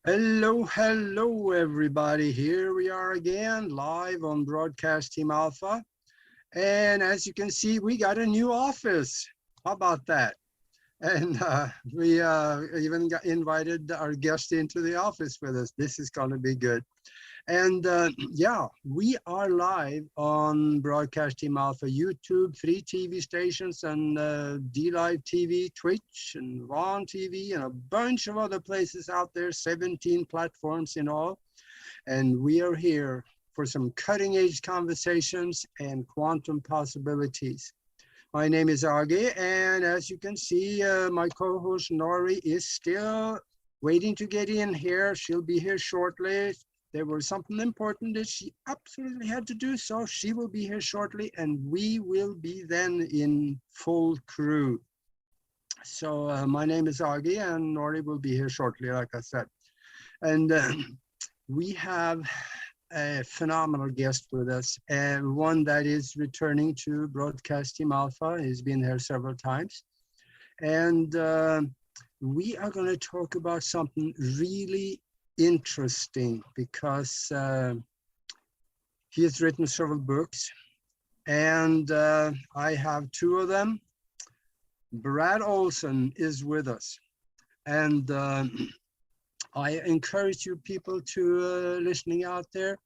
Hello, hello, everybody. Here we are again, live on Broadcast Team Alpha. And as you can see, we got a new office. How about that? And we even got invited our guest into the office with us. This is going to be good. And yeah, we are live on Broadcast Team Alpha, YouTube, 3 TV stations, and D-Live TV, Twitch, and Vaughn TV, and a bunch of other places out there, 17 platforms in all. And we are here for some cutting-edge conversations and quantum possibilities. My name is Agi, and as you can see, my co-host Nori is still waiting to get in here. She'll be here shortly. There was something important that she absolutely had to do, so she will be here shortly, and we will be then in full crew. So my name is Agi, and Nori will be here shortly, like I said. And we have a phenomenal guest with us, and one that is returning to Broadcast Team Alpha. He's been here several times. And we are going to talk about something really interesting because he has written several books, and I have 2 of them. Brad Olsen is with us, and I encourage you people to listening out there,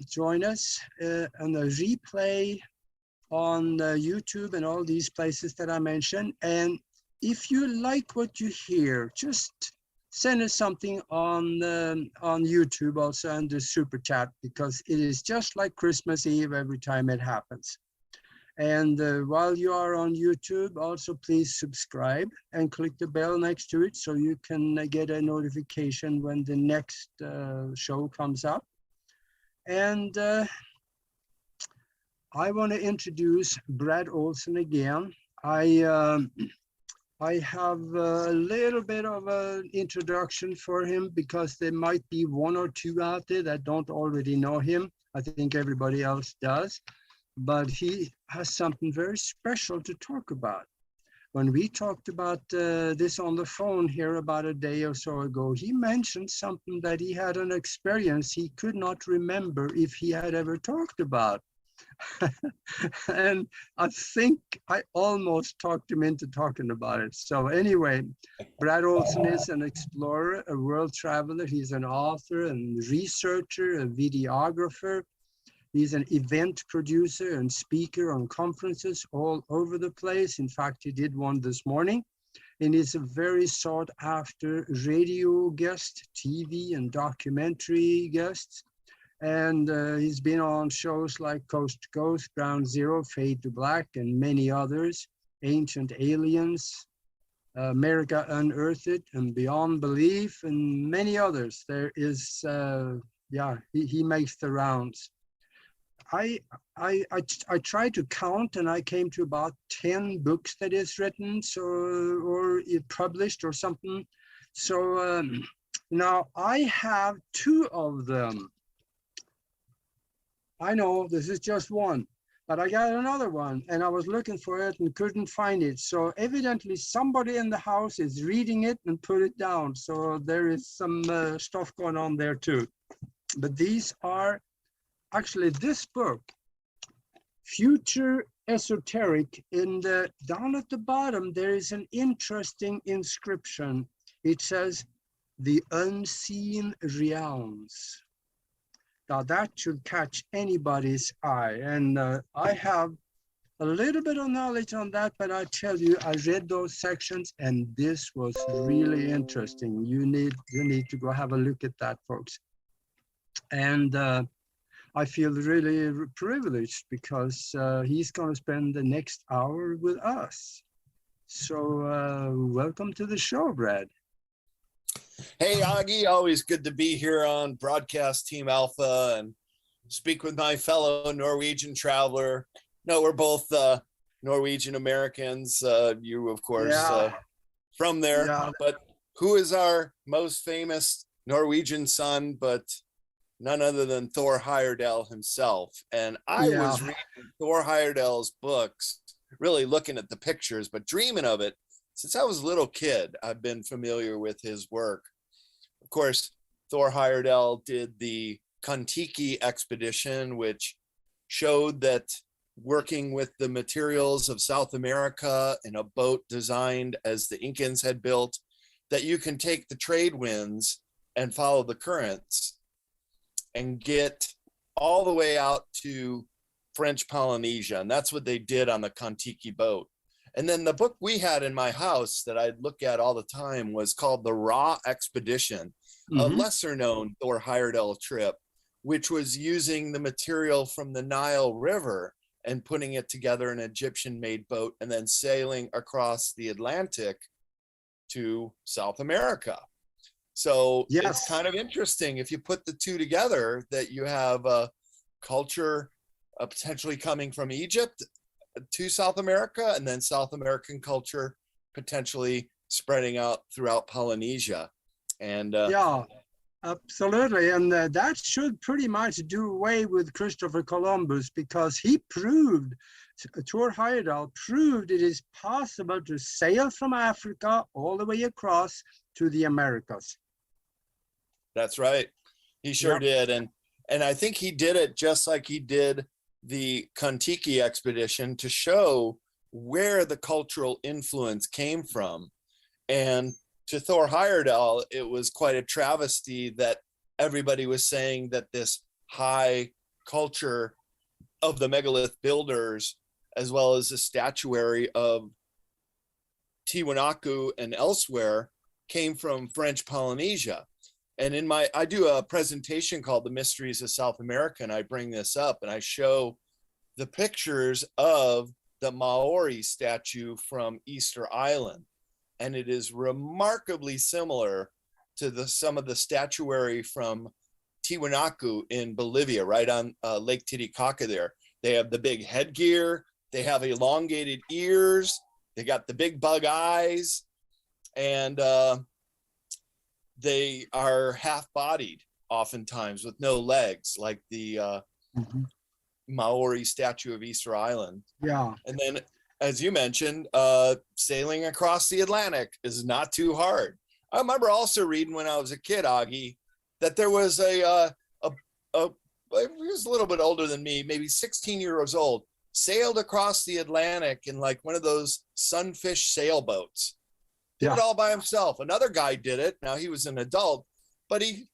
join us on the replay on YouTube and all these places that I mentioned. And if you like what you hear, just send us something on YouTube also under Super Chat, because it is just like Christmas Eve every time it happens. And while you are on YouTube, also please subscribe and click the bell next to it so you can get a notification when the next show comes up. And I want to introduce Brad Olsen again. I have a little bit of an introduction for him because there might be 1 or 2 out there that don't already know him. I think everybody else does, but he has something very special to talk about. When we talked about this on the phone here about a day or so ago, he mentioned something that he had an experience he could not remember if he had ever talked about. And I think I almost talked him into talking about it. So anyway, Brad Olsen is an explorer, a world traveler. He's an author and researcher, a videographer. He's an event producer and speaker on conferences all over the place. In fact, he did one this morning. And he's a very sought after radio guest, TV and documentary guest. And he's been on shows like Coast to Coast, Ground Zero, Fade to Black, and many others, Ancient Aliens, America Unearthed, and Beyond Belief, and many others. There is, yeah, he makes the rounds. I tried to count, and I came to about 10 books that is written, so or it published or something. So now I have 2 of them. I know this is just one, but I got another one, and I was looking for it and couldn't find it. So evidently somebody in the house is reading it and put it down. So there is some stuff going on there too. But these are actually this book, Future Esoteric. Down at the bottom, there is an interesting inscription. It says, "The Unseen Realms." Now that should catch anybody's eye. And I have a little bit of knowledge on that, but I tell you, I read those sections and this was really interesting. You need to go have a look at that, folks. And I feel really privileged because he's going to spend the next hour with us. So welcome to the show, Brad. Hey, Agi, always good to be here on Broadcast Team Alpha and speak with my fellow Norwegian traveler. No, we're both Norwegian Americans. You, of course, from there. Yeah. But who is our most famous Norwegian son but none other than Thor Heyerdahl himself? And I was reading Thor Heyerdahl's books, really looking at the pictures, but dreaming of it. Since I was a little kid, I've been familiar with his work. Of course, Thor Heyerdahl did the Kon-Tiki expedition, which showed that working with the materials of South America in a boat designed as the Incans had built, that you can take the trade winds and follow the currents and get all the way out to French Polynesia. And that's what they did on the Kon-Tiki boat. And then the book we had in my house that I'd look at all the time was called The Ra Expedition, a lesser known Thor Heyerdahl trip, which was using the material from the Nile River and putting it together in an Egyptian made boat and then sailing across the Atlantic to South America. So it's kind of interesting if you put the two together, that you have a culture potentially coming from Egypt to South America, and then South American culture potentially spreading out throughout Polynesia. And yeah, absolutely. And that should pretty much do away with Christopher Columbus, because he proved, Thor Heyerdahl proved, it is possible to sail from Africa all the way across to the Americas. That's right. He sure did. And I think he did it just like he did the Kon-Tiki expedition, to show where the cultural influence came from. And to Thor Heyerdahl, it was quite a travesty that everybody was saying that this high culture of the megalith builders, as well as the statuary of Tiwanaku and elsewhere, came from French Polynesia. And I do a presentation called The Mysteries of South America, and I bring this up and I show the pictures of the Maori statue from Easter Island. And it is remarkably similar to some of the statuary from Tiwanaku in Bolivia, right on Lake Titicaca there. They have the big headgear, they have elongated ears, they got the big bug eyes, and they are half-bodied oftentimes with no legs, like the Maori statue of Easter Island. Yeah. And then, as you mentioned, sailing across the Atlantic is not too hard. I remember also reading when I was a kid, Augie, that there was he was a little bit older than me, maybe 16 years old, sailed across the Atlantic in like one of those sunfish sailboats. Did it all by himself. Another guy did it. Now he was an adult, but he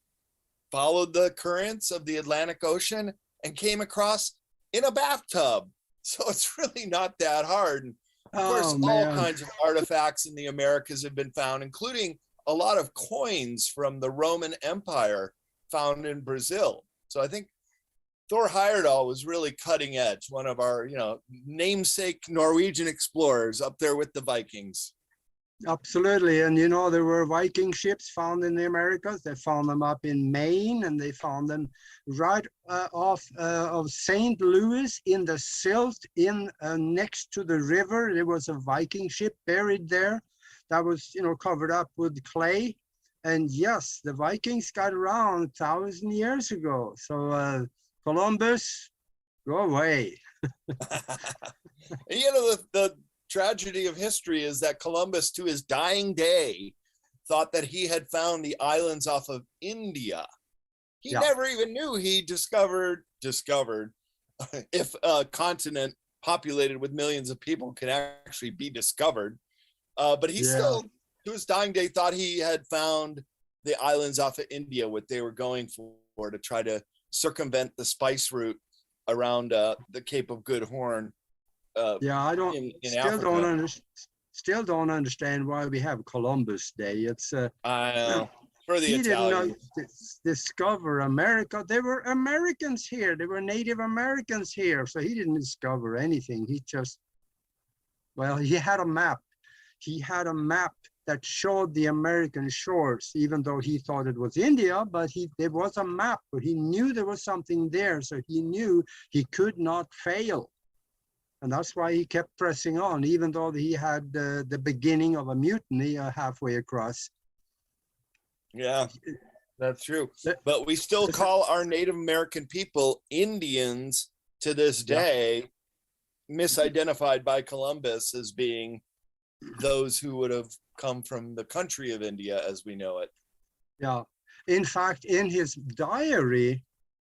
followed the currents of the Atlantic Ocean and came across in a bathtub. So it's really not that hard. And of course, all kinds of artifacts in the Americas have been found, including a lot of coins from the Roman Empire found in Brazil. So I think Thor Heyerdahl was really cutting edge, one of our, namesake Norwegian explorers up there with the Vikings. Absolutely. And there were Viking ships found in the Americas. They found them up in Maine, and they found them right off of St. Louis in the silt next to the river. There was a Viking ship buried there that was covered up with clay. And yes, the Vikings got around 1,000 years ago. So Columbus, go away. The tragedy of history is that Columbus, to his dying day, thought that he had found the islands off of India. He never even knew he discovered if a continent populated with millions of people can actually be discovered. But he still, to his dying day, thought he had found the islands off of India, what they were going for, to try to circumvent the spice route around the Cape of Good Horn. I still don't understand why we have Columbus Day. It's I know, for the he Italians. didn't discover America. There were Americans here. There were Native Americans here. So he didn't discover anything. He had a map. He had a map that showed the American shores, even though he thought it was India, but there was a map, but he knew there was something there. So he knew he could not fail. And that's why he kept pressing on, even though he had the beginning of a mutiny halfway across. Yeah, that's true. But we still call our Native American people Indians to this day, misidentified by Columbus as being those who would have come from the country of India as we know it. Yeah. In fact, in his diary,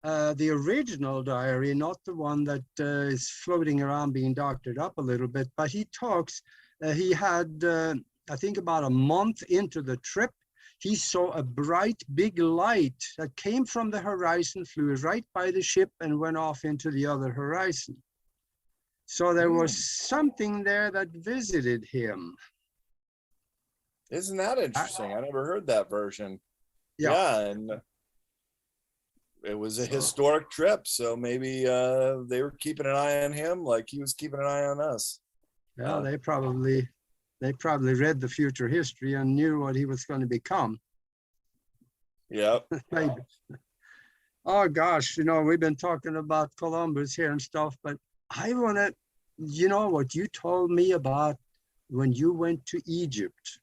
the original diary, not the one that is floating around being doctored up a little bit, but he talks, he had, I think about a month into the trip, he saw a bright big light that came from the horizon, flew right by the ship and went off into the other horizon. So there was something there that visited him. Isn't that interesting? I never heard that version. Yeah. And it was a historic trip, so maybe they were keeping an eye on him like he was keeping an eye on us. Yeah, they probably read the future history and knew what he was going to become. Yep. Maybe. Oh gosh, we've been talking about Columbus here and stuff, but I want to, what you told me about when you went to Egypt.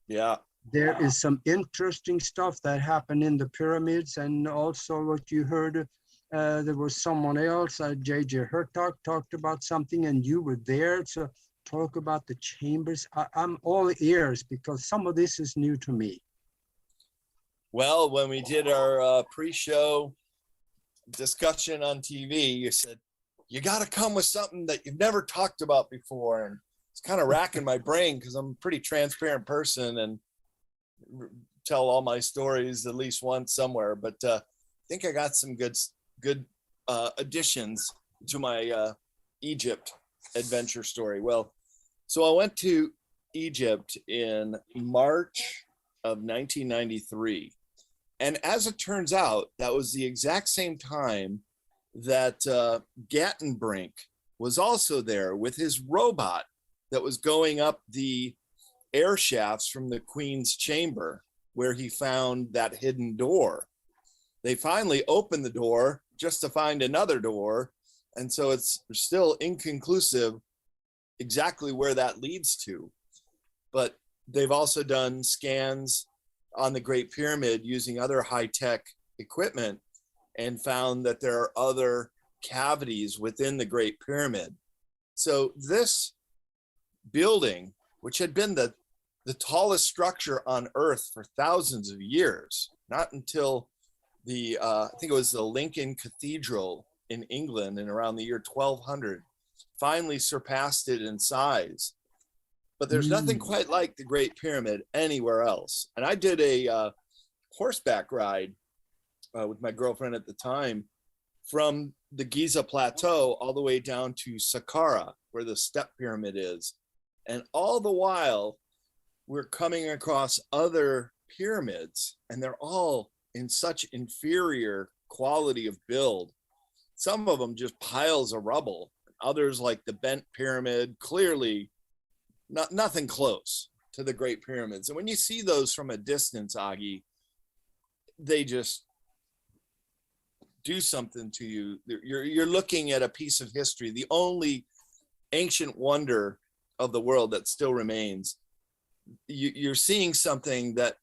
Yeah. There is some interesting stuff that happened in the pyramids, and also what you heard, there was someone else, J.J. Hertog talked about something, and you were there to talk about the chambers. I'm all ears because some of this is new to me. Well, when we did our pre-show discussion on TV, you said, you got to come with something that you've never talked about before. And it's kind of racking my brain because I'm a pretty transparent person and tell all my stories at least once somewhere. But I think I got some good additions to my Egypt adventure story. Well, so I went to Egypt in March of 1993. And as it turns out, that was the exact same time that Gattenbrink was also there with his robot that was going up the air shafts from the Queen's chamber, where he found that hidden door. They finally opened the door just to find another door. And so it's still inconclusive exactly where that leads to. But they've also done scans on the Great Pyramid using other high-tech equipment and found that there are other cavities within the Great Pyramid. So this building, which had been the tallest structure on Earth for thousands of years, not until the, I think it was the Lincoln Cathedral in England in around the year 1200, finally surpassed it in size. But there's nothing quite like the Great Pyramid anywhere else. And I did a horseback ride with my girlfriend at the time from the Giza Plateau all the way down to Saqqara, where the Step Pyramid is. And all the while, we're coming across other pyramids, and they're all in such inferior quality of build. Some of them just piles of rubble. Others, like the Bent Pyramid, clearly nothing close to the Great Pyramids. And when you see those from a distance, Augie, they just do something to you. You're looking at a piece of history, the only ancient wonder of the world that still remains. You're seeing something that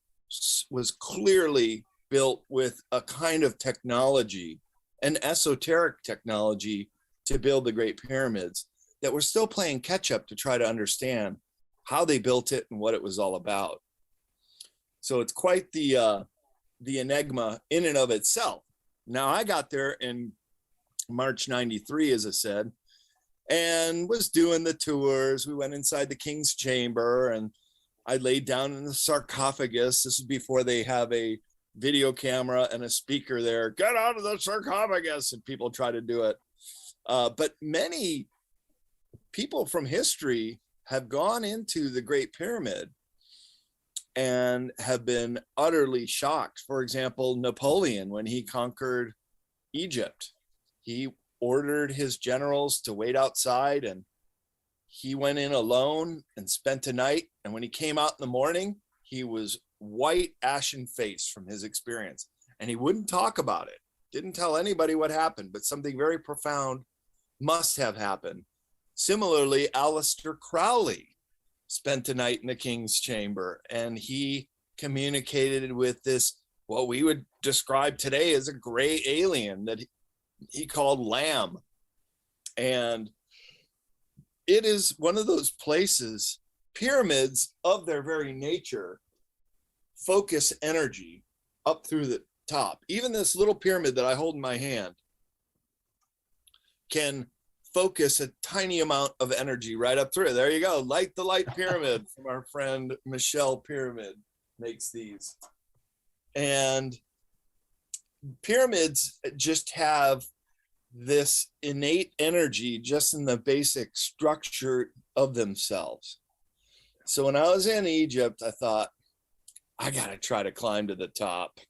was clearly built with a kind of technology, an esoteric technology, to build the Great Pyramids, that we're still playing catch up to try to understand how they built it and what it was all about. So it's quite the enigma in and of itself. Now, I got there in March 93, as I said, and was doing the tours. We went inside the King's Chamber, and I laid down in the sarcophagus. This is before they have a video camera and a speaker there. Get out of the sarcophagus, and people try to do it. But many people from history have gone into the Great Pyramid and have been utterly shocked. For example, Napoleon, when he conquered Egypt, he ordered his generals to wait outside, and he went in alone and spent a night. And when he came out in the morning, he was white, ashen face from his experience. And he wouldn't talk about it, didn't tell anybody what happened, but something very profound must have happened. Similarly, Aleister Crowley spent a night in the King's Chamber, and he communicated with this, what we would describe today as a gray alien that he called Lamb. And it is one of those places, pyramids of their very nature focus energy up through the top. Even this little pyramid that I hold in my hand can focus a tiny amount of energy right up through it. There you go. Light the light pyramid from our friend Michelle Pyramid makes these. And pyramids just have this innate energy just in the basic structure of themselves. So when I was in Egypt, I thought, I got to try to climb to the top.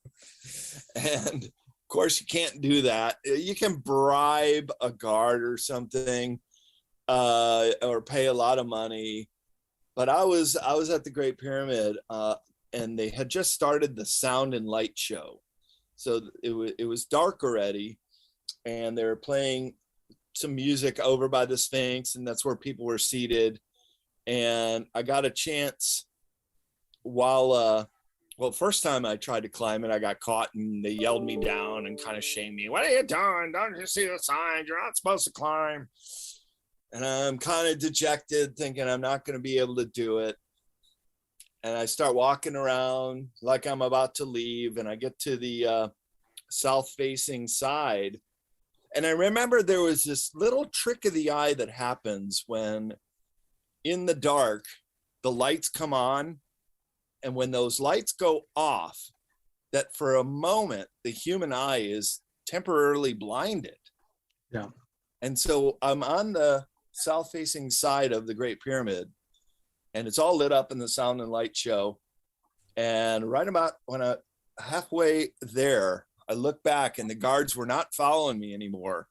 And of course, you can't do that. You can bribe a guard or something, or pay a lot of money. But I was at the Great Pyramid, and they had just started the sound and light show. So it was dark already, and they were playing some music over by the Sphinx, and that's where people were seated. And I got a chance while first time I tried to climb it, I got caught and they yelled me down and kind of shamed me. What are you doing? Don't you see the signs? You're not supposed to climb. And I'm kind of dejected, thinking I'm not going to be able to do it. And I start walking around like I'm about to leave, and I get to the south-facing side. And I remember there was this little trick of the eye that happens when in the dark, the lights come on. And when those lights go off, that for a moment, the human eye is temporarily blinded. Yeah. And so I'm on the south-facing side of the Great Pyramid, and it's all lit up in the sound and light show. And right about when I halfway there, I look back and the guards were not following me anymore.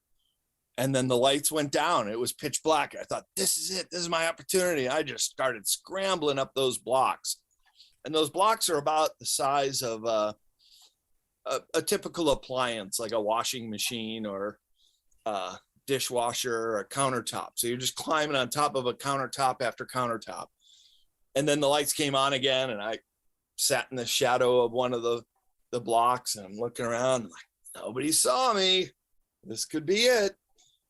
And then the lights went down. It was pitch black. I thought, this is it. This is my opportunity. I just started scrambling up those blocks. And those blocks are about the size of a typical appliance, like a washing machine or a dishwasher or a countertop. So you're just climbing on top of a countertop after countertop. And then the lights came on again, and I sat in the shadow of one of the blocks, and I'm looking around, like, nobody saw me. This could be it.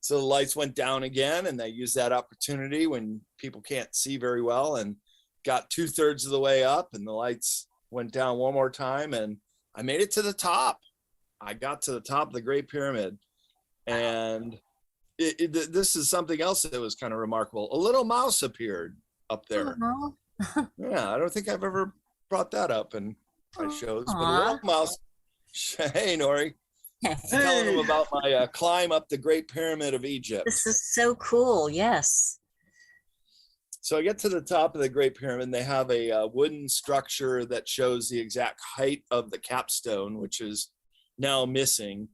So the lights went down again, and they used that opportunity when people can't see very well, and got 2/3 of the way up, and the lights went down one more time, and I made it to the top. I got to the top of the Great Pyramid, and this is something else that was kind of remarkable. A little mouse appeared up there. Yeah, I don't think I've ever brought that up in my shows, but a little mouse. Hey, Nori. Telling them about my climb up the Great Pyramid of Egypt. This is so cool. Yes. So I get to the top of the Great Pyramid. They have a wooden structure that shows the exact height of the capstone, which is now missing.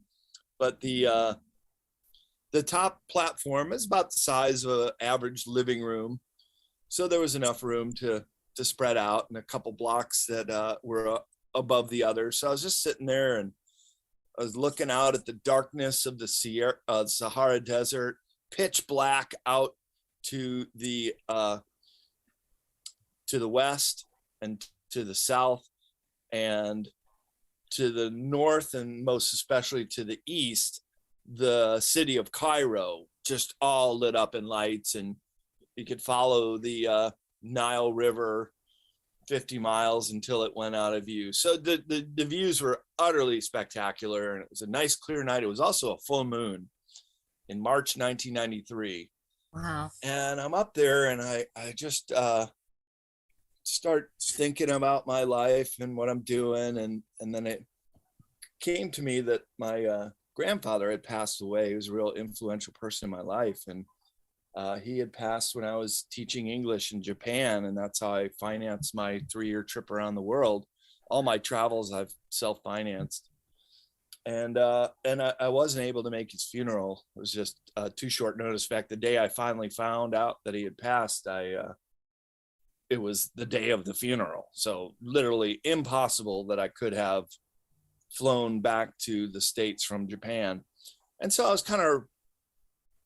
But the top platform is about the size of an average living room. So there was enough room to spread out, and a couple blocks that were above the others. So I was just sitting there, and I was looking out at the darkness of the Sahara Desert, pitch black out to the west and to the south and to the north, and most especially to the east, the city of Cairo, just all lit up in lights, and you could follow the Nile River 50 miles until it went out of view. So the views were utterly spectacular, and it was a nice clear night. It was also a full moon in March 1993. Wow. And I'm up there, and I just start thinking about my life and what I'm doing. And then it came to me that my grandfather had passed away. He was a real influential person in my life. And he had passed when I was teaching English in Japan, and that's how I financed my 3-year trip around the world. All my travels I've self-financed. And I wasn't able to make his funeral. It was just too short notice. In fact, the day I finally found out that he had passed, it was the day of the funeral. So literally impossible that I could have flown back to the States from Japan. And so I was kind of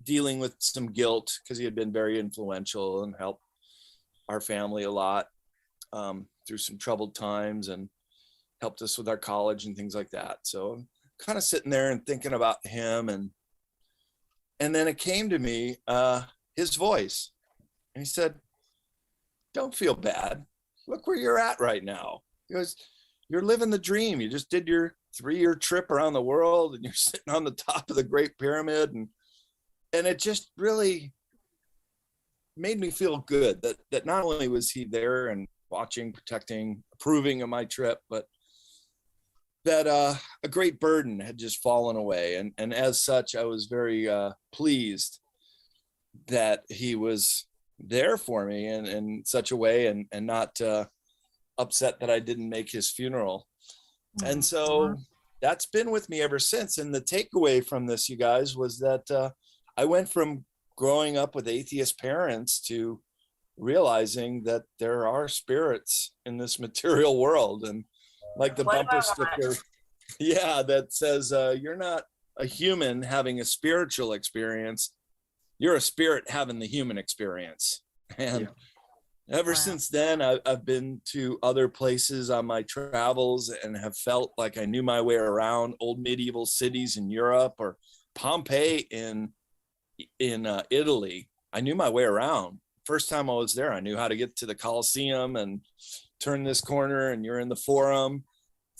dealing with some guilt because he had been very influential and helped our family a lot through some troubled times and helped us with our college and things like that. So I'm kind of sitting there and thinking about him, and then it came to me, his voice, and he said, "Don't feel bad. Look where you're at right now." He goes, you're living the dream. You just did your 3-year trip around the world and you're sitting on the top of the Great Pyramid. And it just really made me feel good that not only was he there and watching, protecting, approving of my trip, but that a great burden had just fallen away. And as such, I was very pleased that he was there for me in such a way, and not upset that I didn't make his funeral. And so that's been with me ever since. And the takeaway from this, you guys, was that I went from growing up with atheist parents to realizing that there are spirits in this material world. And like the bumper sticker, yeah, that says, you're not a human having a spiritual experience, you're a spirit having the human experience. And ever since then, I've been to other places on my travels and have felt like I knew my way around old medieval cities in Europe, or Pompeii in Italy. I knew my way around. First time I was there, I knew how to get to the Colosseum and turn this corner and you're in the Forum.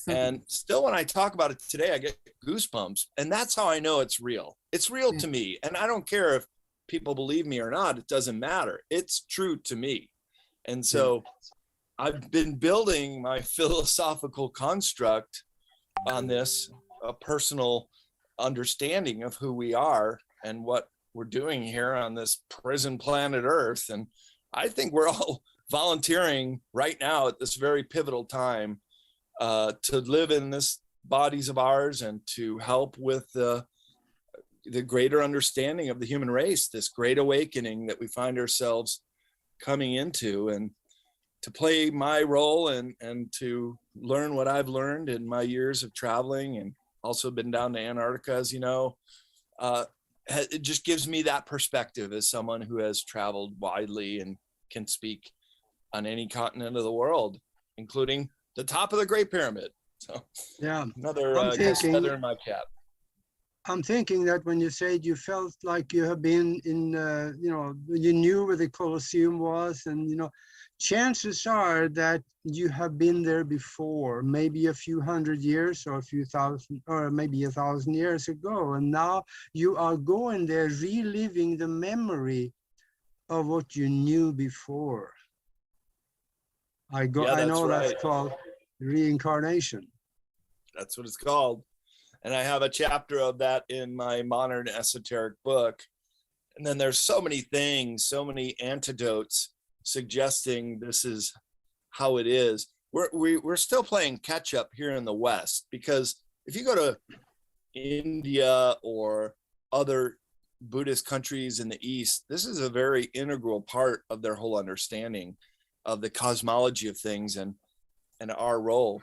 And still, when I talk about it today, I get goosebumps. And that's how I know it's real. It's real to me. And I don't care if people believe me or not. It doesn't matter. It's true to me. And so I've been building my philosophical construct on this, a personal understanding of who we are and what we're doing here on this prison planet Earth. And I think we're all volunteering right now at this very pivotal time to live in this bodies of ours and to help with the greater understanding of the human race, this great awakening that we find ourselves coming into, and to play my role and to learn what I've learned in my years of traveling, and also been down to Antarctica, as you know. It just gives me that perspective as someone who has traveled widely and can speak on any continent of the world, including the top of the Great Pyramid. So yeah, another feather in my cap. I'm thinking that when you said you felt like you have been in, you knew where the Colosseum was, and, chances are that you have been there before, maybe a few hundred years or a few thousand, or maybe 1,000 years ago. And now you are going there, reliving the memory of what you knew before. I know right. That's called reincarnation. That's what it's called. And I have a chapter of that in my modern esoteric book. And then there's so many things, so many antidotes suggesting this is how it is. We're still playing catch up here in the West, because if you go to India or other Buddhist countries in the East, this is a very integral part of their whole understanding of the cosmology of things and our role.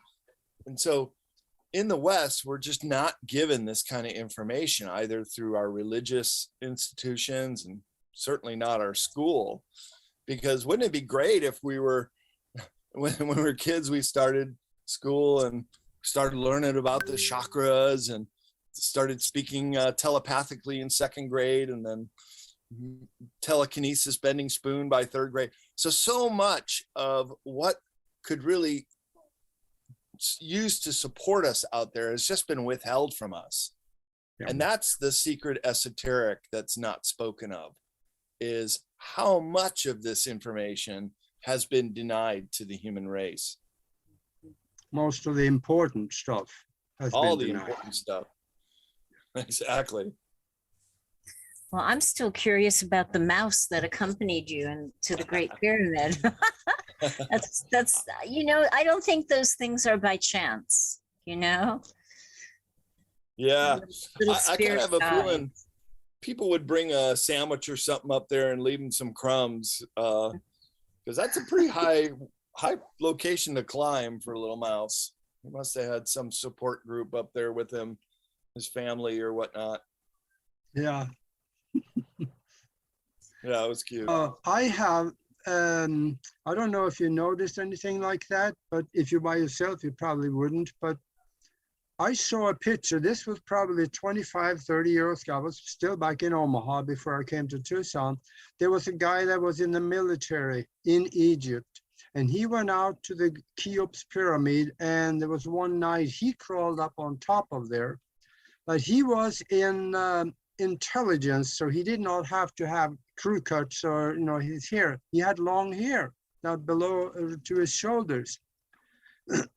And so in the West, we're just not given this kind of information, either through our religious institutions and certainly not our school. Because wouldn't it be great if we were, when we were kids, we started school and started learning about the chakras and started speaking telepathically in 2nd grade, and then telekinesis, bending spoon by 3rd grade. So much of what could really use to support us out there has just been withheld from us. Yeah. And that's the secret esoteric that's not spoken of, is how much of this information has been denied to the human race. Most of the important stuff has all been the denied. Important stuff. Exactly. Well, I'm still curious about the mouse that accompanied you to the Great Pyramid. that's I don't think those things are by chance, Yeah. I kind of have a feeling people would bring a sandwich or something up there and leave them some crumbs, because that's a pretty high location to climb for a little mouse. He must have had some support group up there with him, his family or whatnot. Yeah. Yeah, it was cute. I have, I don't know if you noticed anything like that, but if you're by yourself, you probably wouldn't. But I saw a picture. This was probably 25, 30 years ago. I was still back in Omaha before I came to Tucson. There was a guy that was in the military in Egypt, And he went out to the Cheops pyramid, and there was one night he crawled up on top of there, but he was in intelligence, so he did not have to have crew cuts or his hair. He had long hair down below to his shoulders.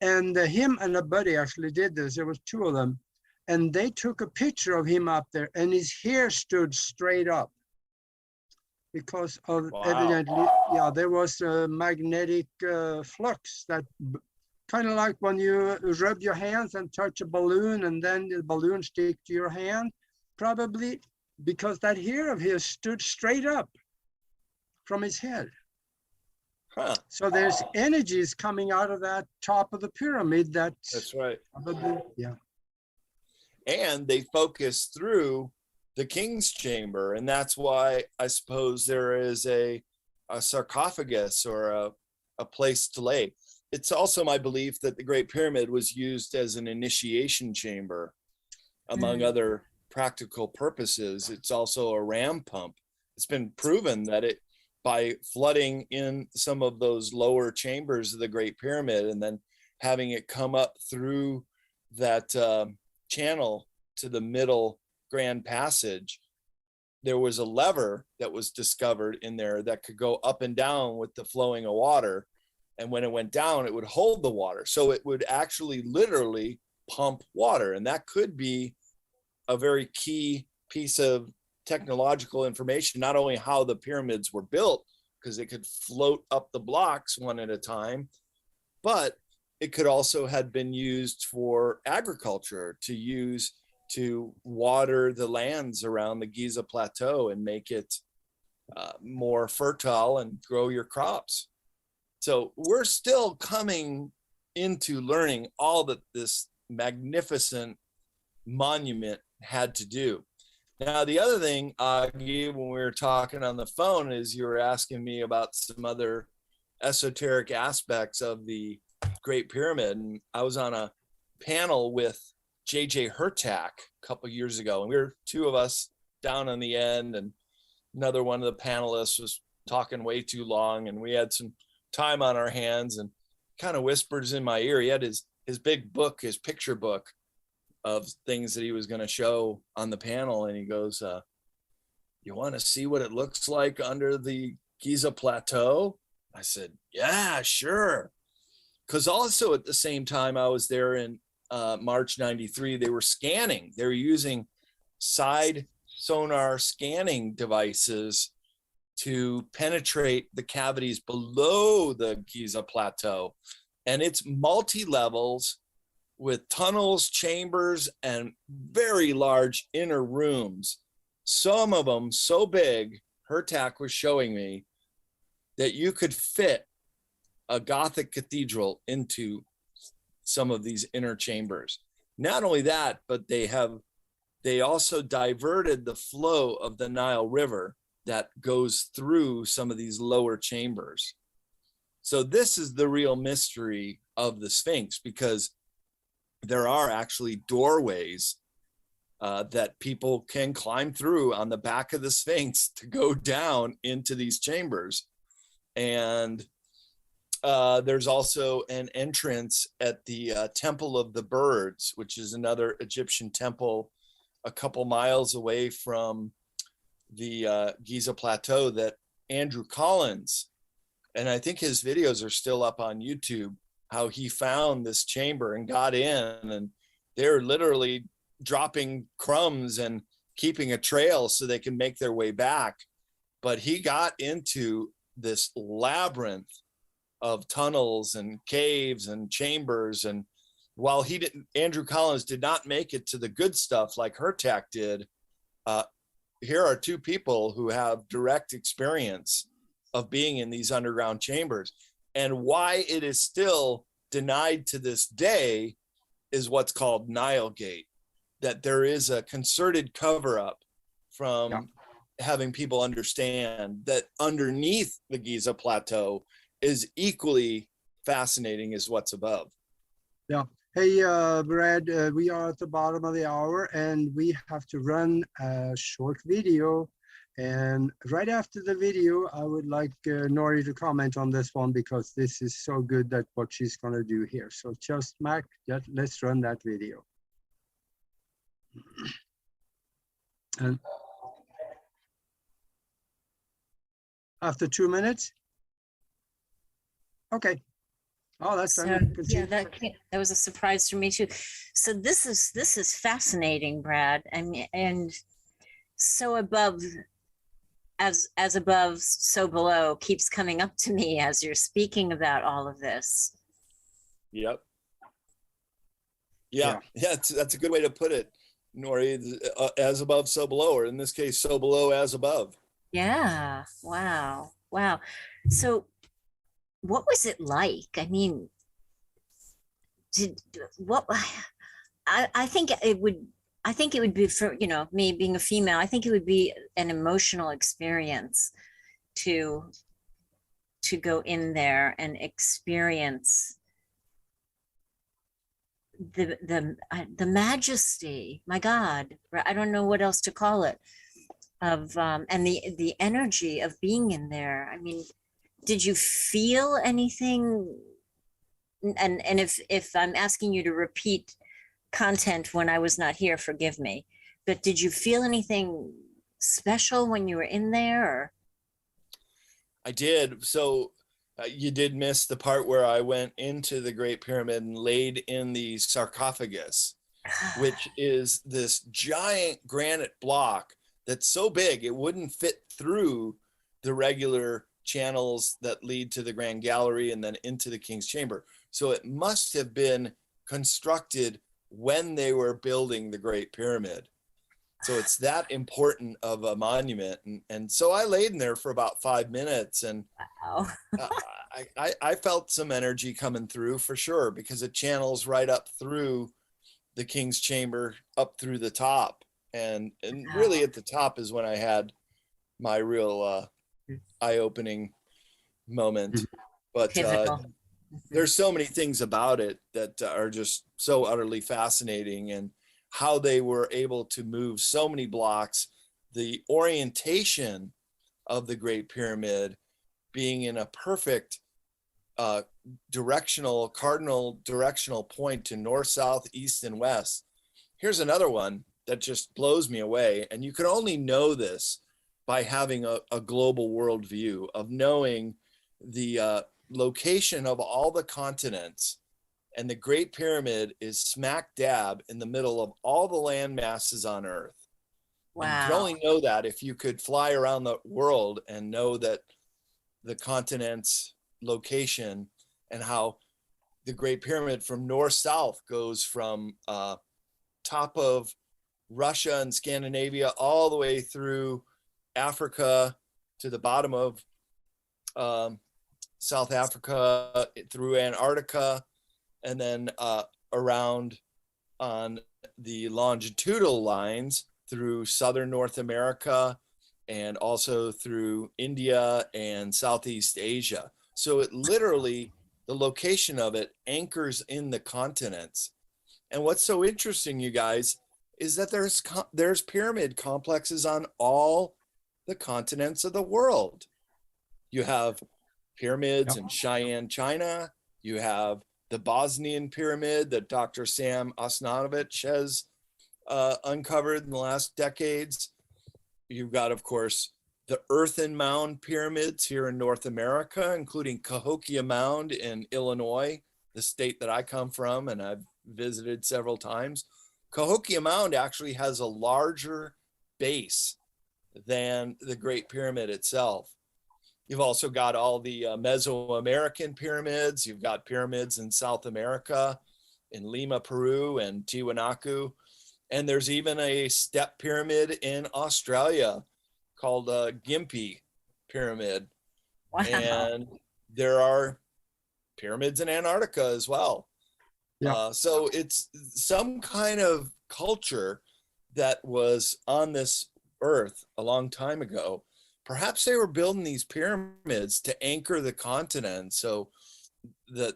And him and a buddy actually did this. There was two of them, and they took a picture of him up there, and his hair stood straight up because of evidently, yeah, there was a magnetic flux that kind of like when you rub your hands and touch a balloon and then the balloon stick to your hand, probably because that hair of his stood straight up from his head. Huh. So there's energies coming out of that top of the pyramid. That's right. Probably, yeah. And they focus through the king's chamber, and that's why I suppose there is a sarcophagus or a place to lay. It's also my belief that the Great Pyramid was used as an initiation chamber, among other practical purposes. It's also a ram pump. It's been proven that by flooding in some of those lower chambers of the Great Pyramid and then having it come up through that channel to the middle Grand Passage, there was a lever that was discovered in there that could go up and down with the flowing of water. And when it went down, it would hold the water. So it would actually literally pump water. And that could be a very key piece of technological information, not only how the pyramids were built, because it could float up the blocks one at a time, but it could also have been used for agriculture, to water the lands around the Giza Plateau and make it more fertile and grow your crops. So we're still coming into learning all that this magnificent monument had to do. Now, the other thing, Augie, when we were talking on the phone, is you were asking me about some other esoteric aspects of the Great Pyramid. And I was on a panel with J.J. Hurtak a couple years ago, and we were two of us down on the end, and another one of the panelists was talking way too long, and we had some time on our hands, and kind of whispers in my ear. He had his big book, his picture book of things that he was going to show on the panel, and he goes, you want to see what it looks like under the Giza Plateau? I said, yeah, sure. Because also at the same time I was there in March 93, they were using side sonar scanning devices to penetrate the cavities below the Giza Plateau. And it's multi-levels with tunnels, chambers, and very large inner rooms. Some of them so big, Hurtak was showing me, that you could fit a Gothic cathedral into some of these inner chambers. Not only that, but they also diverted the flow of the Nile River that goes through some of these lower chambers. So this is the real mystery of the Sphinx, because there are actually doorways that people can climb through on the back of the Sphinx to go down into these chambers. And there's also an entrance at the Temple of the Birds, which is another Egyptian temple a couple miles away from the Giza Plateau that Andrew Collins, and I think his videos are still up on YouTube, how he found this chamber and got in, and they're literally dropping crumbs and keeping a trail so they can make their way back. But he got into this labyrinth of tunnels and caves and chambers. And while Andrew Collins did not make it to the good stuff like Hurtak did, here are two people who have direct experience of being in these underground chambers. And why it is still denied to this day is what's called Nile Gate, that there is a concerted cover-up from having people understand that underneath the Giza Plateau is equally fascinating as what's above. Yeah. Hey, Brad, we are at the bottom of the hour and we have to run a short video. And right after the video, I would like Nori to comment on this one because this is so good that what she's going to do here. So just Mac, let's run that video. And after 2 minutes? Okay. Oh, that's done. Yeah, that was a surprise for me too. So this is fascinating, Brad. And so above, as above, so below keeps coming up to me as you're speaking about all of this. Yep. Yeah, that's a good way to put it, Nori. As above, so below, or in this case, so below, as above. Yeah. Wow. So what was it like? I mean, I think it would be, for, me being a female, I think it would be an emotional experience to go in there and experience the majesty, my God, I don't know what else to call it, of and the energy of being in there. I mean, did you feel anything? And if I'm asking you to repeat content when I was not here, forgive me, but did you feel anything special when you were in there? Or? I did. So you did miss the part where I went into the Great Pyramid and laid in the sarcophagus, which is this giant granite block that's so big it wouldn't fit through the regular channels that lead to the Grand Gallery and then into the King's Chamber. So it must have been constructed when they were building the Great Pyramid. So it's that important of a monument. And so I laid in there for about 5 minutes, and wow. I felt some energy coming through for sure, because it channels right up through the King's Chamber, up through the top. And really at the top is when I had my real eye-opening moment. But there's so many things about it that are just so utterly fascinating, and how they were able to move so many blocks, the orientation of the Great Pyramid being in a perfect cardinal directional point to north, south, east, and west. Here's another one that just blows me away. And you can only know this by having a global worldview, of knowing the location of all the continents. And the Great Pyramid is smack dab in the middle of all the land masses on Earth. Wow. And you can only know that if you could fly around the world and know that the continent's location, and how the Great Pyramid from north south goes from top of Russia and Scandinavia all the way through Africa to the bottom of South Africa, through Antarctica, and then around on the longitudinal lines through southern North America, and also through India and Southeast Asia. So it literally, the location of it anchors in the continents. And what's so interesting, you guys, is that there's pyramid complexes on all the continents of the world. You have pyramids in Cheyenne, China. You have the Bosnian Pyramid that Dr. Sam Osnanovich has uncovered in the last decades. You've got, of course, the earthen mound pyramids here in North America, including Cahokia Mound in Illinois, the state that I come from and I've visited several times. Cahokia Mound actually has a larger base than the Great Pyramid itself. You've also got all the Mesoamerican pyramids. You've got pyramids in South America, in Lima, Peru, and Tiwanaku. And there's even a step pyramid in Australia called Gympie Pyramid. Wow. And there are pyramids in Antarctica as well. Yeah. So it's some kind of culture that was on this earth a long time ago. Perhaps they were building these pyramids to anchor the continent, so that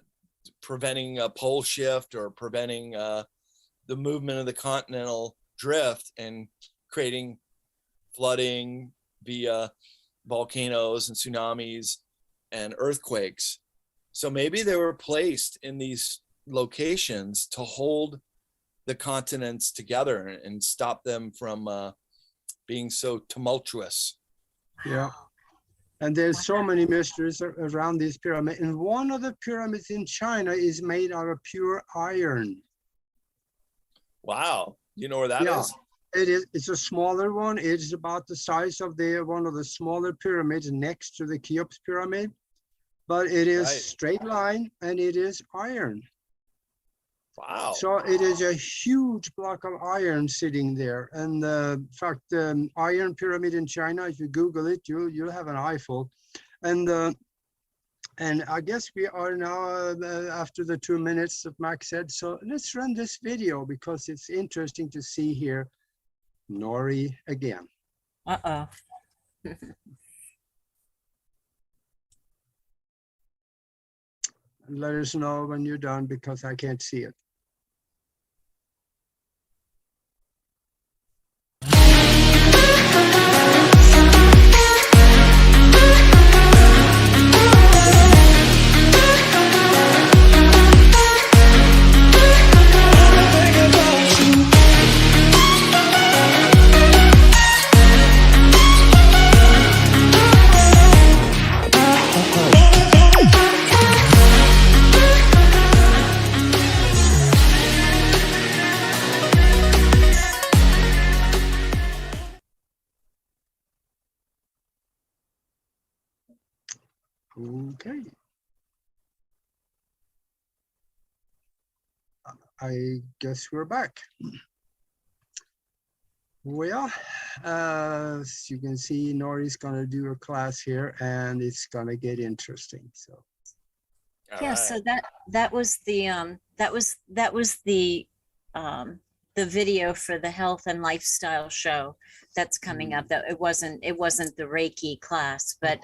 preventing a pole shift or preventing the movement of the continental drift and creating flooding, via volcanoes and tsunamis and earthquakes. So maybe they were placed in these locations to hold the continents together and stop them from being so tumultuous. Yeah. And there's so many mysteries around this pyramid. And one of the pyramids in China is made out of pure iron. Wow. You know where that Yeah. is? It is. It's a smaller one. It's about the size of one of the smaller pyramids next to the Cheops pyramid. But it is Right. straight line and it is iron. Wow. So it is a huge block of iron sitting there. And in fact, the iron pyramid in China, if you Google it, you'll have an eyeful. And I guess we are now after the 2 minutes that Max said. So let's run this video because it's interesting to see here Nori again. Uh-oh. Let us know when you're done because I can't see it. Okay. I guess we're back. Well, as you can see, Nori's gonna do a class here and it's gonna get interesting. So Yeah, so that was the video for the health and lifestyle show that's coming up. That it wasn't the Reiki class, but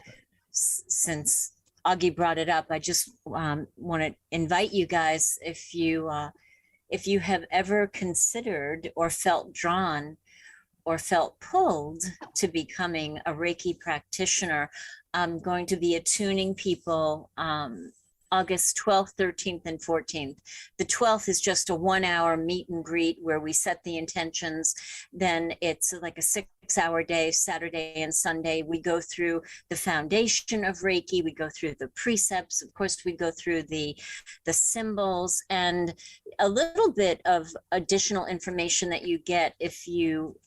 since Augie brought it up, I just want to invite you guys, if you have ever considered or felt drawn or felt pulled to becoming a Reiki practitioner, I'm going to be attuning people August 12th, 13th, and 14th. The 12th is just a 1 hour meet and greet where we set the intentions. Then it's like a 6-hour day, Saturday and Sunday. We go through the foundation of Reiki. We go through the precepts. Of course, we go through the symbols and a little bit of additional information that you get if you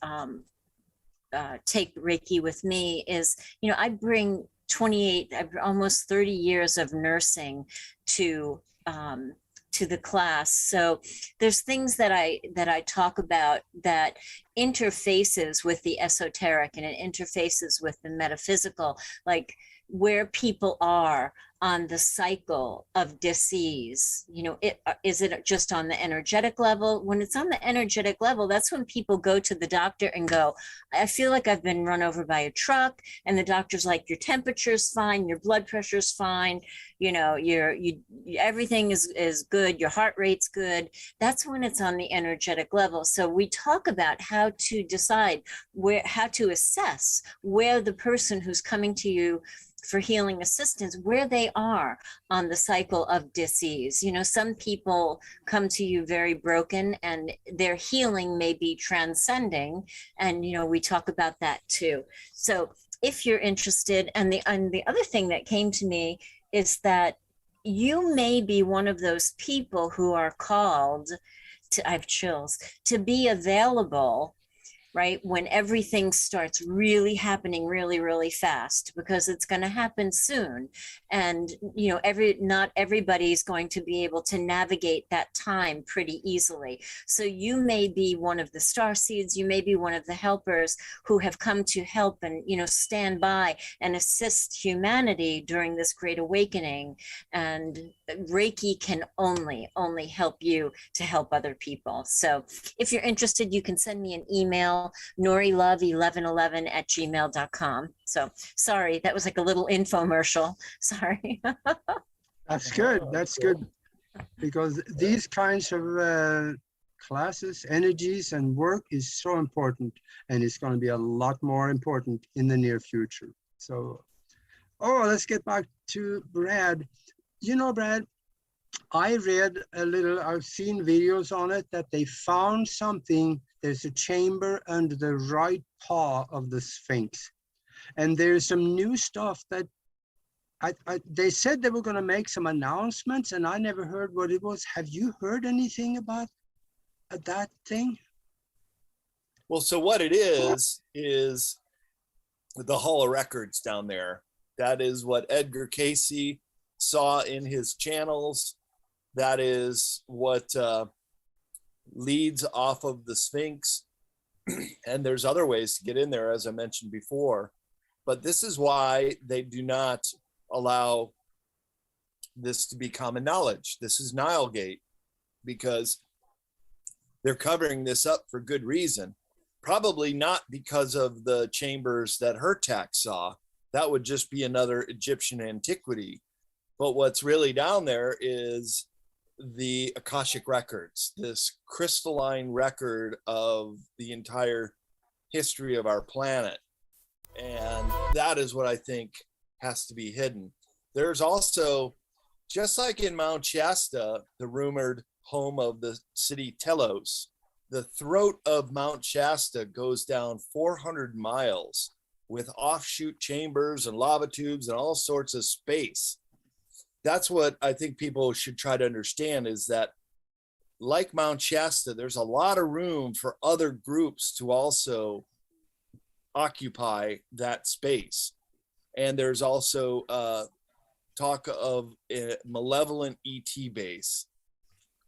take Reiki with me is, I bring 28, almost 30 years of nursing to the class. So there's things that I talk about that interfaces with the esoteric and it interfaces with the metaphysical, like where people are on the cycle of disease. Is it just on the energetic level? When it's on the energetic level, that's when people go to the doctor and go, I feel like I've been run over by a truck, and the doctor's like, your temperature's fine, your blood pressure's fine, everything is good, your heart rate's good. That's when it's on the energetic level. So we talk about how to decide how to assess where the person who's coming to you for healing assistance, where they are on the cycle of disease. Some people come to you very broken and their healing may be transcending. And, we talk about that too. So if you're interested, and the other thing that came to me is that you may be one of those people who are called to, I have chills, to be available, right, when everything starts really happening really, really fast, because it's going to happen soon. And, not everybody's going to be able to navigate that time pretty easily. So you may be one of the star seeds, you may be one of the helpers who have come to help and, stand by and assist humanity during this great awakening. And Reiki can only help you to help other people. So if you're interested, you can send me an email, norilove1111@gmail.com. So sorry, that was like a little infomercial. Sorry. That's good. That's good. Because these kinds of classes, energies, and work is so important, and it's going to be a lot more important in the near future. So, oh, let's get back to Brad. You know, Brad, I read a little, I've seen videos on it that they found something. There's a chamber under the right paw of the Sphinx. And there's some new stuff that they said they were going to make some announcements, and I never heard what it was. Have you heard anything about that thing? Well, so what it is the Hall of Records down there. That is what Edgar Casey saw in his channels. That is what leads off of the Sphinx. And there's other ways to get in there, as I mentioned before. But this is why they do not allow this to be common knowledge. This is Nilegate, because they're covering this up for good reason. Probably not because of the chambers that Hertak saw. That would just be another Egyptian antiquity. But what's really down there is the Akashic records, this crystalline record of the entire history of our planet. And that is what I think has to be hidden. There's also, just like in Mount Shasta, the rumored home of the city Telos, the throat of Mount Shasta goes down 400 miles with offshoot chambers and lava tubes and all sorts of space. That's what I think people should try to understand, is that like Mount Shasta, there's a lot of room for other groups to also occupy that space. And there's also talk of a malevolent ET base.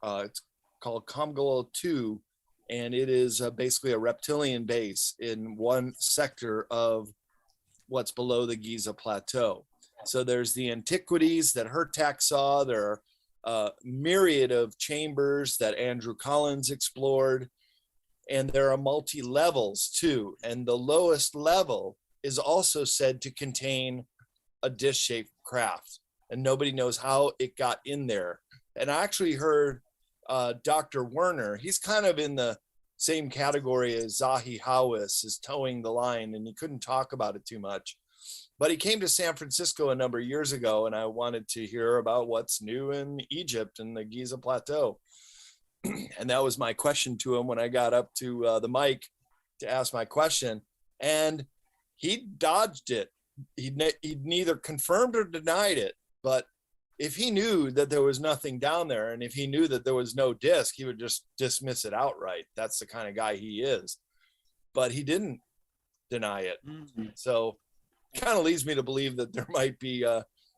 It's called Comgolo 2, and it is basically a reptilian base in one sector of what's below the Giza Plateau. So there's the antiquities that Hertak saw. There are a myriad of chambers that Andrew Collins explored, and there are multi-levels too. And the lowest level is also said to contain a disc-shaped craft, and nobody knows how it got in there. And I actually heard Dr. Werner, he's kind of in the same category as Zahi Hawass, is towing the line, and he couldn't talk about it too much. But he came to San Francisco a number of years ago, and I wanted to hear about what's new in Egypt and the Giza Plateau. And that was my question to him when I got up to the mic to ask my question. And he dodged it. He neither confirmed or denied it. But if he knew that there was nothing down there, and if he knew that there was no disc, he would just dismiss it outright. That's the kind of guy he is. But he didn't deny it. Mm-hmm. So kind of leads me to believe that there might be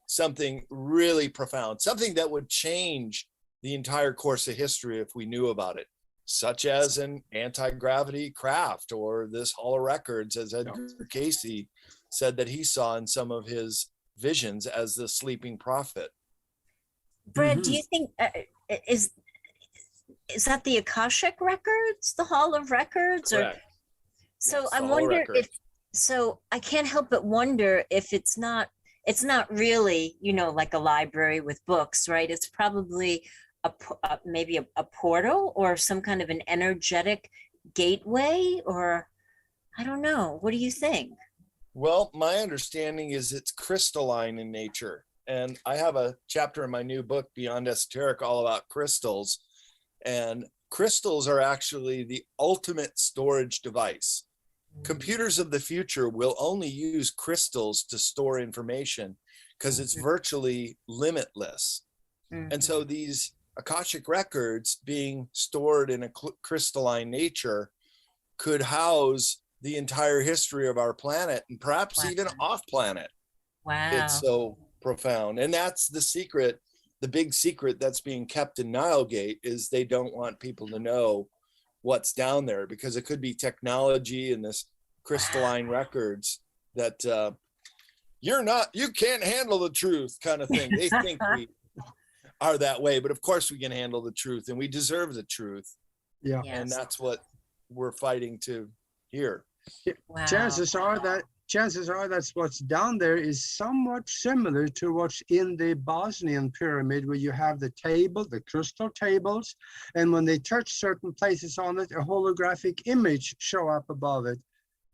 something really profound, something that would change the entire course of history if we knew about it, such as an anti-gravity craft, or this Hall of Records, as Edgar Casey said that he saw in some of his visions as the sleeping prophet. Brad, do you think is that the Akashic records, the Hall of Records? Correct. Or so yes, I wonder if, so I can't help but wonder if it's not really, you know, like a library with books, right? It's probably maybe a portal or some kind of an energetic gateway, or I don't know. What do you think? Well, my understanding is it's crystalline in nature. And I have a chapter in my new book, Beyond Esoteric, all about crystals. And crystals are actually the ultimate storage device. Computers of the future will only use crystals to store information because it's virtually limitless. Mm-hmm. And so these Akashic records being stored in a crystalline nature could house the entire history of our planet, and perhaps even off planet. Wow. It's so profound. And that's the secret, the big secret that's being kept in Nilegate, is they don't want people to know what's down there, because it could be technology and this crystalline records that you can't handle the truth kind of thing. They think we are that way, but of course we can handle the truth, and we deserve the truth. Yeah. Yes. And that's what we're fighting to hear. Wow. Chances chances are that's what's down there is somewhat similar to what's in the Bosnian Pyramid, where you have the table, the crystal tables, and when they touch certain places on it, a holographic image show up above it.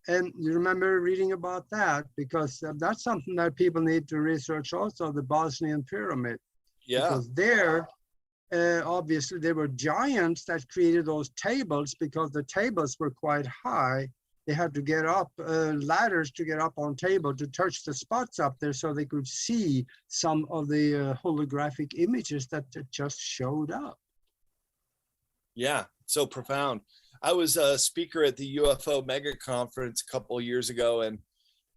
And you remember reading about that, because that's something that people need to research also, the Bosnian Pyramid. Yeah. Because there, obviously, there were giants that created those tables, because the tables were quite high. They had to get up ladders to get up on table to touch the spots up there, so they could see some of the holographic images that just showed up. Yeah, so profound. I was a speaker at the UFO mega conference a couple of years ago, and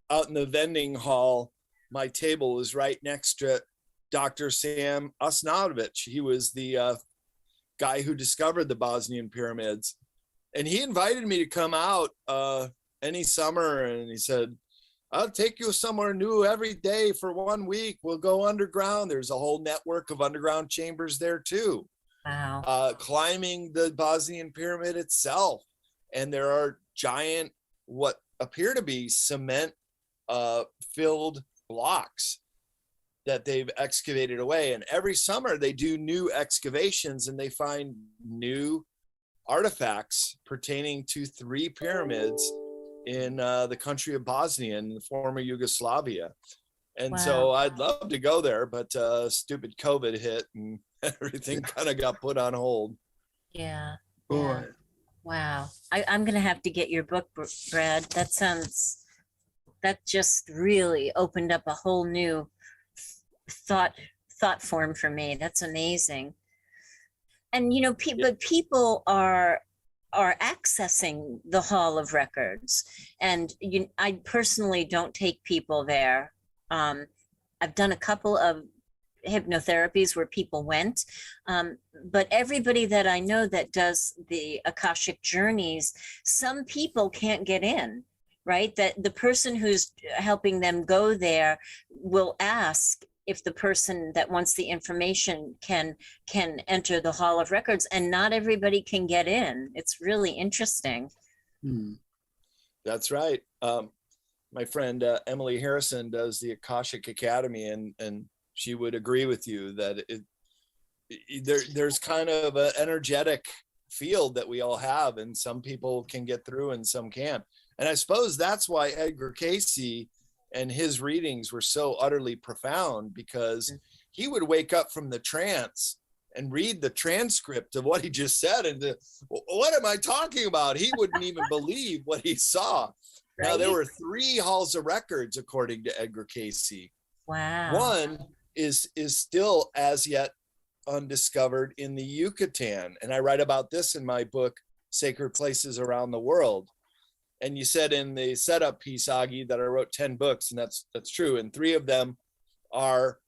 out in the vending hall, my table was right next to Dr. Sam Osnatovich. He was the guy who discovered the Bosnian pyramids. And he invited me to come out any summer, and he said, I'll take you somewhere new every day for 1 week. We'll go underground. There's a whole network of underground chambers there too. Wow. Climbing the Bosnian pyramid itself. And there are giant, what appear to be cement filled blocks that they've excavated away. And every summer they do new excavations, and they find new artifacts pertaining to 3 pyramids in the country of Bosnia in the former Yugoslavia. And Wow. so I'd love to go there, but stupid COVID hit and everything kind of got put on hold. Yeah. Boy. Yeah. Wow. I'm going to have to get your book, Brad. That just really opened up a whole new thought form for me. That's amazing. And, you know, people are accessing the Hall of Records. And I personally don't take people there. I've done a couple of hypnotherapies where people went, but everybody that I know that does the Akashic journeys, some people can't get in, right? That the person who's helping them go there will ask if the person that wants the information can enter the Hall of Records, and not everybody can get in. It's really interesting. That's right. My friend Emily Harrison does the Akashic Academy, and she would agree with you that there's kind of an energetic field that we all have, and some people can get through and some can't. And I suppose that's why Edgar Cayce and his readings were so utterly profound, because he would wake up from the trance and read the transcript of what he just said, and what am I talking about? He wouldn't even believe what he saw. Right. Now, there were 3 halls of records, according to Edgar Cayce. Wow. One is still as yet undiscovered in the Yucatan. And I write about this in my book, Sacred Places Around the World. And you said in the setup piece, Augie, that I wrote 10 books, and that's true. And 3 of them are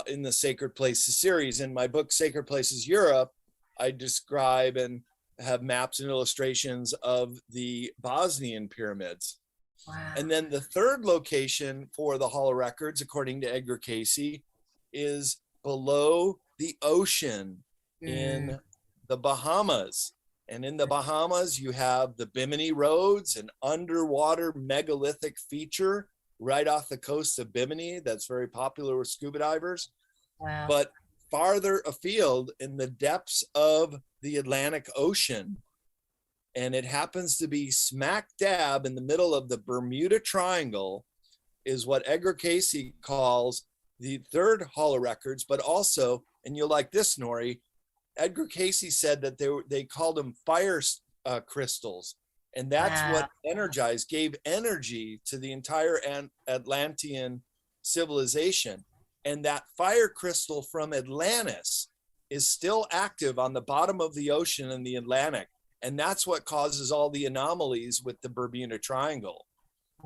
in the Sacred Places series. In my book, Sacred Places Europe, I describe and have maps and illustrations of the Bosnian pyramids. Wow. And then the 3rd location for the Hall of Records, according to Edgar Cayce, is below the ocean in the Bahamas. And in the Bahamas, you have the Bimini Roads, an underwater megalithic feature right off the coast of Bimini that's very popular with scuba divers. Wow. But farther afield in the depths of the Atlantic Ocean, and it happens to be smack dab in the middle of the Bermuda Triangle, is what Edgar Cayce calls the 3rd Hall of Records, but also, and you'll like this, Nori, Edgar Cayce said that they called them fire crystals, and that's what gave energy to the entire Atlantean civilization. And that fire crystal from Atlantis is still active on the bottom of the ocean in the Atlantic, and that's what causes all the anomalies with the Bermuda Triangle.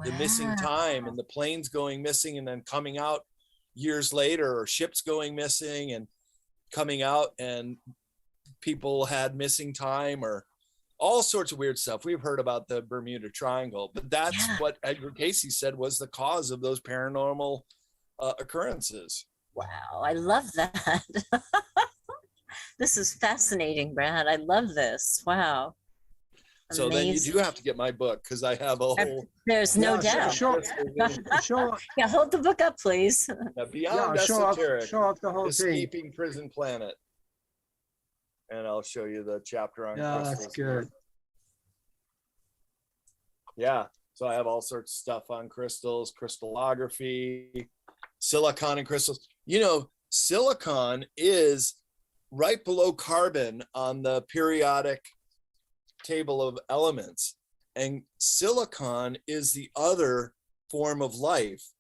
The missing time, and the planes going missing and then coming out years later, or ships going missing and coming out, and people had missing time, or all sorts of weird stuff. We've heard about the Bermuda Triangle, but that's what Edgar Cayce said was the cause of those paranormal occurrences. Wow, I love that. This is fascinating, Brad. I love this. Wow. So then you Amazing. do have to get my book because I have a whole There's no Yeah, doubt. show, Yeah, hold the book up, please. Beyond yeah, Esoteric, show off the whole thing. Escaping Prison Planet. And I'll show you the chapter on Yeah, crystals. that's good. Yeah, so I have all sorts of stuff on crystals, crystallography, silicon and crystals. You know, silicon is right below carbon on the periodic table of elements, and silicon is the other form of life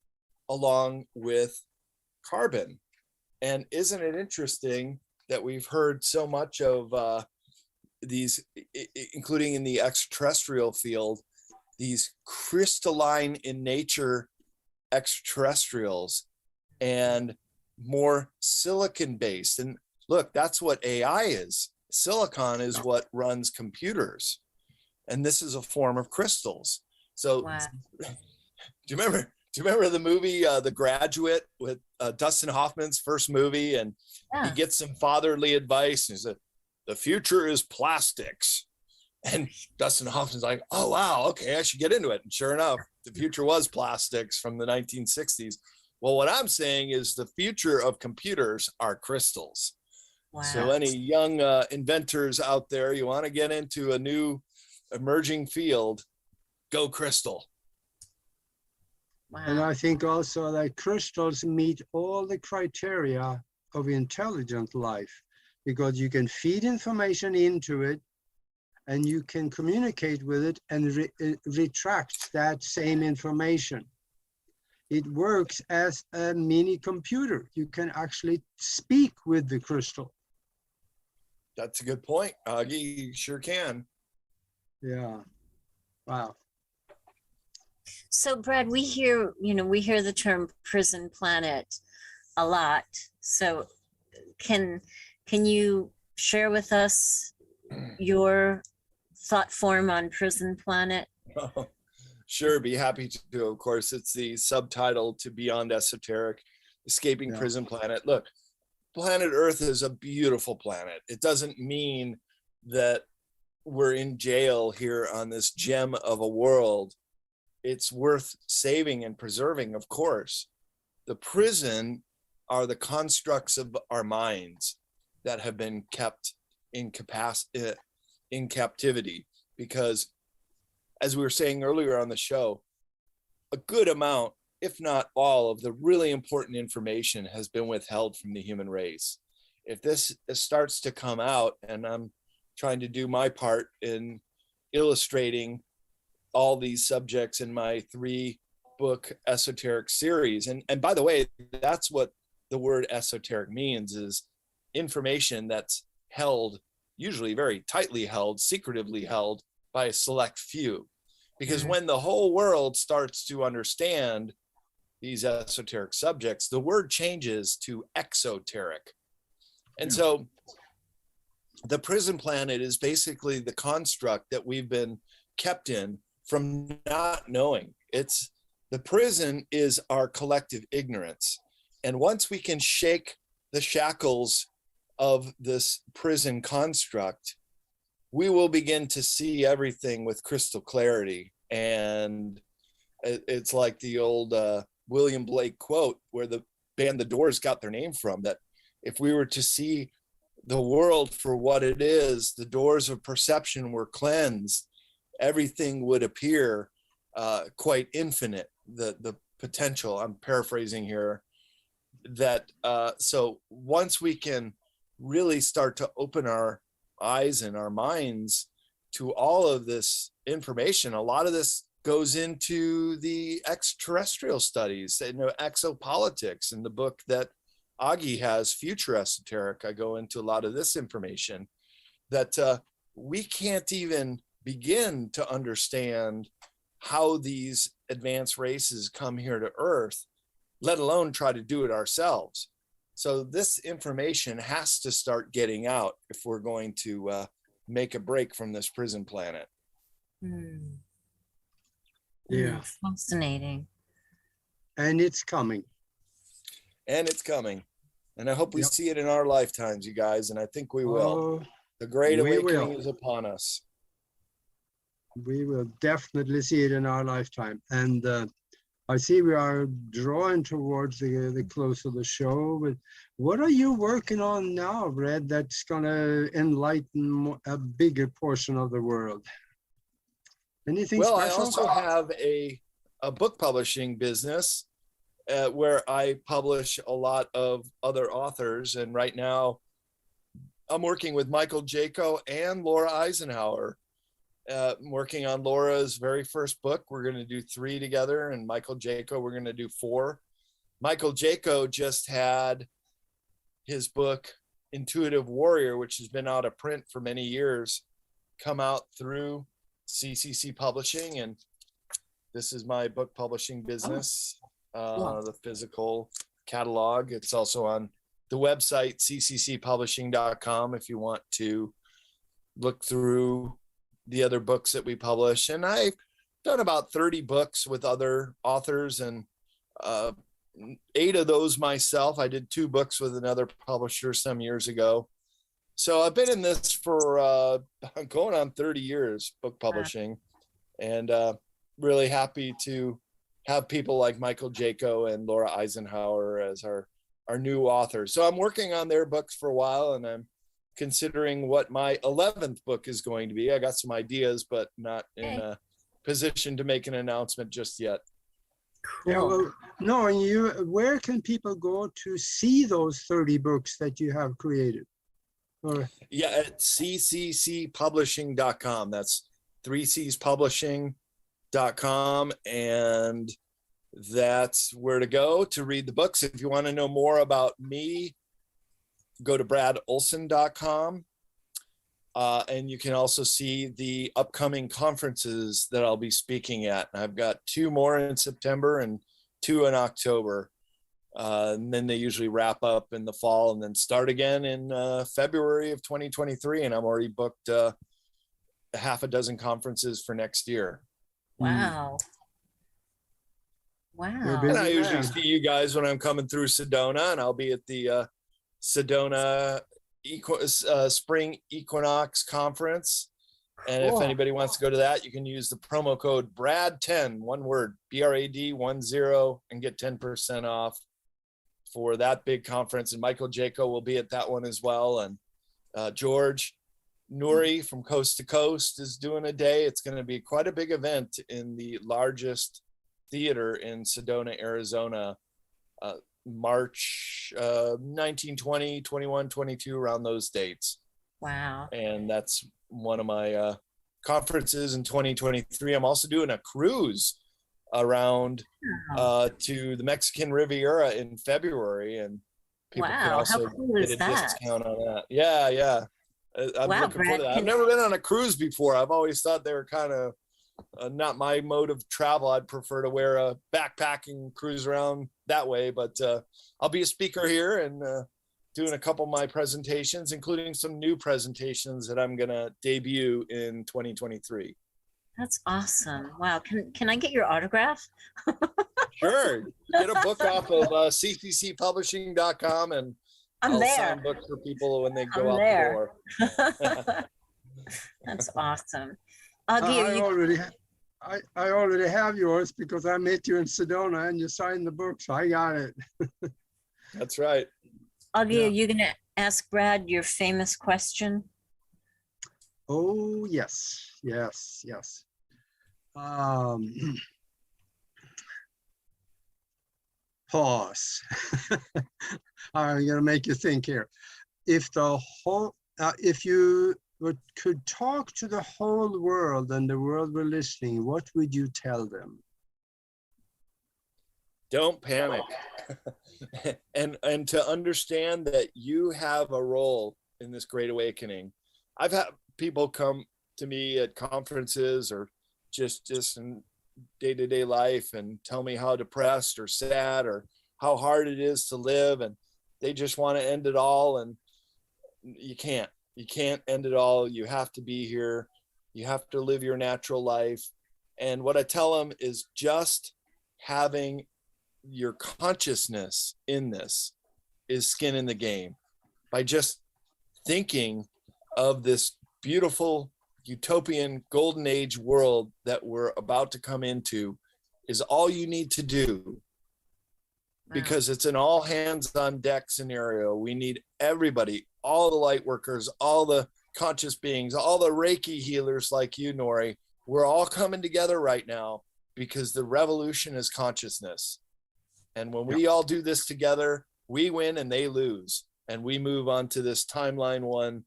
along with carbon. And isn't it interesting that we've heard so much of these, including in the extraterrestrial field, these crystalline in nature extraterrestrials and more silicon based. And look, that's what AI is. Silicon is what runs computers, and this is a form of crystals. So Wow. do you remember the movie The Graduate with Dustin Hoffman's first movie? And he gets some fatherly advice, and he said, the future is plastics. And Dustin Hoffman's like, oh wow, okay, I should get into it. And sure enough, the future was plastics from the 1960s. Well, what I'm saying is the future of computers are crystals. Wow. So any young inventors out there, you want to get into a new emerging field, go crystal. Wow. And I think also that crystals meet all the criteria of intelligent life, because you can feed information into it and you can communicate with it and retract that same information. It works as a mini computer. You can actually speak with the crystal. That's a good point, Augie. You sure can. Yeah. Wow. So Brad, we hear the term prison planet a lot. So can you share with us your thought form on prison planet? Oh, sure, be happy to. Of course, it's the subtitle to Beyond Esoteric, Escaping Prison Planet. Look, planet Earth is a beautiful planet. It doesn't mean that we're in jail here on this gem of a world. It's worth saving and preserving, of course. The prison are the constructs of our minds that have been kept in captivity, because as we were saying earlier on the show, a good amount, if not all, of the really important information has been withheld from the human race. If this starts to come out, and I'm trying to do my part in illustrating all these subjects in my 3-book Esoteric Series. And by the way, that's what the word esoteric means, is information that's held, usually very tightly held, secretively held by a select few. Because when the whole world starts to understand these esoteric subjects, the word changes to exoteric. And so the prison planet is basically the construct that we've been kept in from not knowing. The prison is our collective ignorance. And once we can shake the shackles of this prison construct, we will begin to see everything with crystal clarity. And it's like the old William Blake quote, where the band The Doors got their name from, that if we were to see the world for what it is, the doors of perception were cleansed, everything would appear quite infinite, the potential. I'm paraphrasing here. That so once we can really start to open our eyes and our minds to all of this information, a lot of this goes into the extraterrestrial studies, exopolitics. In the book that Augie has, Future Esoteric, I go into a lot of this information that we can't even begin to understand how these advanced races come here to Earth, let alone try to do it ourselves. So this information has to start getting out if we're going to make a break from this prison planet. Yeah. Fascinating. And it's coming. And it's coming. And I hope we see it in our lifetimes, you guys. And I think we will. The Great Awakening is upon us. We will definitely see it in our lifetime. And I see we are drawing towards the close of the show. But what are you working on now, Brad, that's going to enlighten a bigger portion of the world? Anything Well, special? I also have a book publishing business where I publish a lot of other authors. And right now, I'm working with Michael Jaco and Laura Eisenhower. I'm working on Laura's very first book. We're going to do 3 together, and Michael Jaco, we're going to do 4. Michael Jaco just had his book, Intuitive Warrior, which has been out of print for many years, come out through CCC Publishing. And this is my book publishing business, the physical catalog. It's also on the website, cccpublishing.com, if you want to look through the other books that we publish. And I've done about 30 books with other authors, and 8 of those myself. I did 2 books with another publisher some years ago. So I've been in this for going on 30 years, book publishing, and really happy to have people like Michael Jaco and Laura Eisenhower as our new authors. So I'm working on their books for a while, and I'm considering what my 11th book is going to be. I got some ideas, but not in a position to make an announcement just yet. Cool. Yeah, well, knowing you, where can people go to see those 30 books that you have created? Or Yeah, at cccpublishing.com. That's 3cspublishing.com. And that's where to go to read the books. If you want to know more about me, go to bradolsen.com. And you can also see the upcoming conferences that I'll be speaking at. I've got 2 more in September and 2 in October. And then they usually wrap up in the fall and then start again in February of 2023. And I'm already booked half a dozen conferences for next year. Wow. Wow. And I usually see you guys when I'm coming through Sedona, and I'll be at the Sedona Spring Equinox Conference. And if anybody wants to go to that, you can use the promo code BRAD10, one word, BRAD10, and get 10% off for that big conference. And Michael Jaco will be at that one as well. And George Nuri from Coast to Coast is doing a day. It's going to be quite a big event in the largest theater in Sedona, Arizona, March 19, 20, 21, 22, around those dates. Wow. And that's one of my conferences in 2023. I'm also doing a cruise around to the Mexican Riviera in February, and people can also get a discount on that. Yeah. I'm looking forward to that. I've never been on a cruise before. I've always thought they were kind of not my mode of travel. I'd prefer to wear a backpack and cruise around that way, but I'll be a speaker here and doing a couple of my presentations, including some new presentations that I'm going to debut in 2023. That's awesome. Wow. Can I get your autograph? Sure. Get a book off of cccpublishing.com, and I'll sign books for people when they go out the door. That's awesome. I already have yours because I met you in Sedona and you signed the book, so I got it. That's right. Augie, are you going to ask Brad your famous question? Oh, yes. Pause. I'm going to make you think here. If you could talk to the whole world and the world were listening, what would you tell them? Don't panic. and to understand that you have a role in this great awakening. I've had people come to me at conferences or just in day-to-day life and tell me how depressed or sad or how hard it is to live, and they just want to end it all. And you can't end it all. You have to be here. You have to live your natural life. And what I tell them is just having your consciousness in this is skin in the game. By just thinking of this beautiful utopian golden age world that we're about to come into is all you need to do, because it's an all hands on deck scenario. We need everybody, all the light workers, all the conscious beings, all the Reiki healers like you, Nori. We're all coming together right now because the revolution is consciousness. And when we all do this together, we win and they lose. And we move on to this timeline one,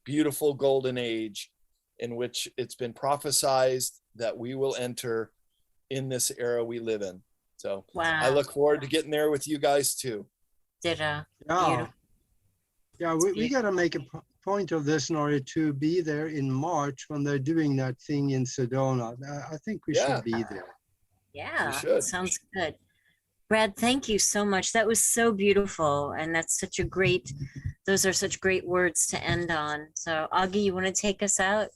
beautiful golden age in which it's been prophesized that we will enter in this era we live in. So I look forward to getting there with you guys too. Ditto. Yeah. Yeah, we got to make a point of this in order to be there in March when they're doing that thing in Sedona. I think we should be there. Yeah, sounds good. Brad, thank you so much. That was so beautiful. And that's such a great, those are such great words to end on. So Augie, you want to take us out?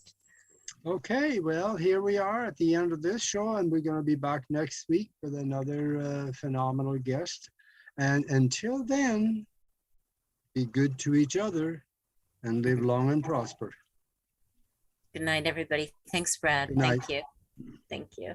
Okay, well, here we are at the end of this show, and we're going to be back next week with another phenomenal guest. And until then, be good to each other and live long and prosper. Good night, everybody. Thanks, Brad. Thank you. Thank you.